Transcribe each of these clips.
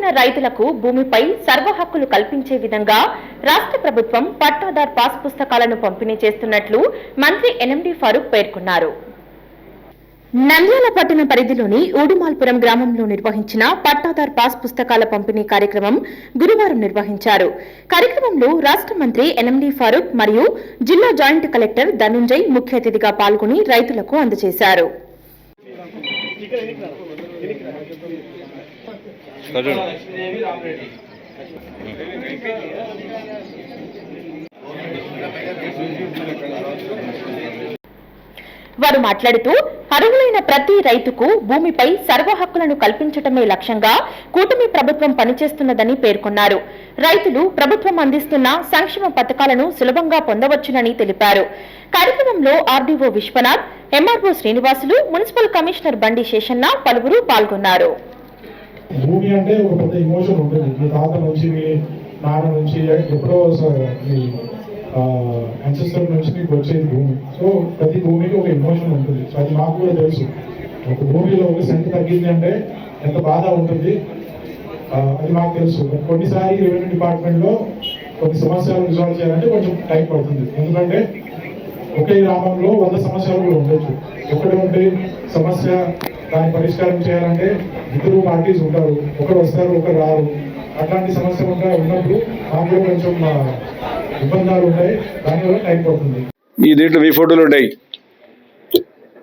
అర్హులైన రైతులకు భూమిపై సర్వ హక్కులు కల్పించే విధంగా రాష్ట్ర ప్రభుత్వం పట్టాదార్ పాస్ పుస్తకాలను పంపిణీ చేస్తున్నట్లు మంత్రి ఎన్ఎండి ఫారూక్ పేర్కొన్నారు. నంద్యాల పట్టణ పరిధిలోని ఊడుమాల్పురం గ్రామంలో నిర్వహించిన పట్టాదార్ పాస్ పుస్తకాల పంపిణీ కార్యక్రమం గురువారం నిర్వహించారు. కార్యక్రమంలో రాష్ట్ర మంత్రి ఎన్ఎండి ఫారూక్ మరియు జిల్లా జాయింట్ కలెక్టర్ ధనుంజయ్ ముఖ్య అతిథిగా పాల్గొని రైతులకు అందజేశారు. వారు మాట్లాడుతూ అర్హులైన ప్రతి రైతుకు భూమిపై సర్వ హక్కులను కల్పించటమే లక్ష్యంగా కూటమి ప్రభుత్వం పనిచేస్తున్నదని పేర్కొన్నారు. రైతులు ప్రభుత్వం అందిస్తున్న సంక్షేమ పథకాలను సులభంగా పొందవచ్చునని తెలిపారు. కార్యక్రమంలో RDO Vishwanath, MRO Srinivasulu, municipal commissioner Bandi Seshanna పలువురు పాల్గొన్నారు. భూమి అంటే ఒక పెద్ద ఎమోషన్ ఉంటుంది. మీ తాత నుంచి, మీ నాన్న నుంచి, ఎప్పుడో యాన్సెస్టర్ నుంచి మీకు వచ్చేది భూమి. సో ప్రతి భూమికి ఒక ఎమోషన్ ఉంటుంది. సో అది మాకు కూడా తెలుసు. ఒక భూమిలో ఒక సెంట్ తగ్గింది అంటే ఎంత బాధ ఉంటుంది, అది మాకు తెలుసు. కొన్నిసారి రెవెన్యూ డిపార్ట్మెంట్లో కొన్ని సమస్యలు రిజాల్వ్ చేయాలంటే కొంచెం టైం పడుతుంది. ఎందుకంటే ఒకే గ్రామంలో 100 సమస్యలు కూడా ఉండొచ్చు. ఒకటి సమస్య దాన్ని పరిష్కారం చేయాలంటే 2 పార్టీస్ ఉంటారు, ఒకరు వస్తారు, ఒకరు రారు. అట్లాంటి సమస్య ఉన్నప్పుడు మాకు కొంచెం ఇబ్బందాలు ఉంటాయి. దానివల్ల టైం పడుతుంది. ఈ దీంట్లో మీ ఫోటోలు ఉన్నాయి,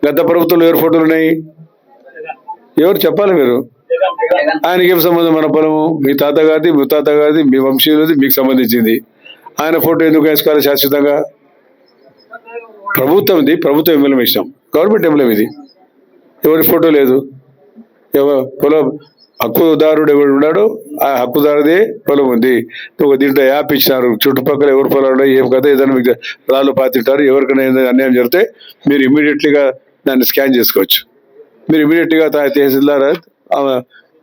గత ప్రభుత్వంలో ఎవరి ఫోటోలు ఉన్నాయి, ఎవరు చెప్పాలి మీరు? ఆయనకి ఏం సంబంధం? మన పొలము మీ తాత గారిది, ముత్తాత గారిది, మీ వంశీయులది, మీకు సంబంధించింది. ఆయన ఫోటో ఎందుకు వేసుకోవాలి శాశ్వతంగా? ప్రభుత్వంది, ప్రభుత్వం ఎంఎల్ఏ ఇష్టం, గవర్నమెంట్ ఎంఎల్ఏ ఇది. ఎవరి ఫోటో లేదు. పొలం హక్కుదారుడు ఎవరు ఉన్నాడో ఆ హక్కుదారుదే పొలం ఉంది. ఒక దీంట్లో యాప్ ఇచ్చినారు, చుట్టుపక్కల ఎవరు పొలాలు ఉన్నాయి, ఏం కదా, ఏదైనా మీకు రాళ్ళు పాతింటారు. ఎవరికైనా ఏదైనా అన్యాయం జరిగితే మీరు ఇమీడియట్లీగా దాన్ని స్కాన్ చేసుకోవచ్చు. మీరు ఇమీడియట్గా తహసీల్దార్,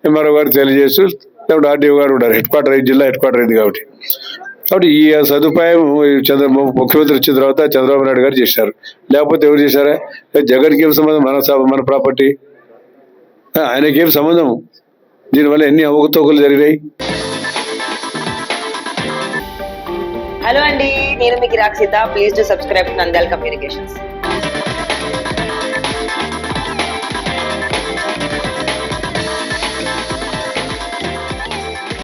ఎంఆర్ఓ గారు తెలియజేస్తూ, లేకపోతే ఆర్డీఓ గారు ఉన్నారు. హెడ్ క్వార్టర్ జిల్లా హెడ్ క్వార్టర్ అయింది కాబట్టి ఈ సదుపాయం ముఖ్యమంత్రి వచ్చిన తర్వాత చంద్రబాబు నాయుడు గారు చేశారు. లేకపోతే ఎవరు చేశారా? జగన్కి ఏం సంబంధం? మన ప్రాపర్టీ, ఆయనకేం సంబంధం? దీనివల్ల ఎన్ని అవకతవకలు జరిగాయి. హలో అండి, నేను మీకు Rakshitha. Please do subscribe to Nandyal communications.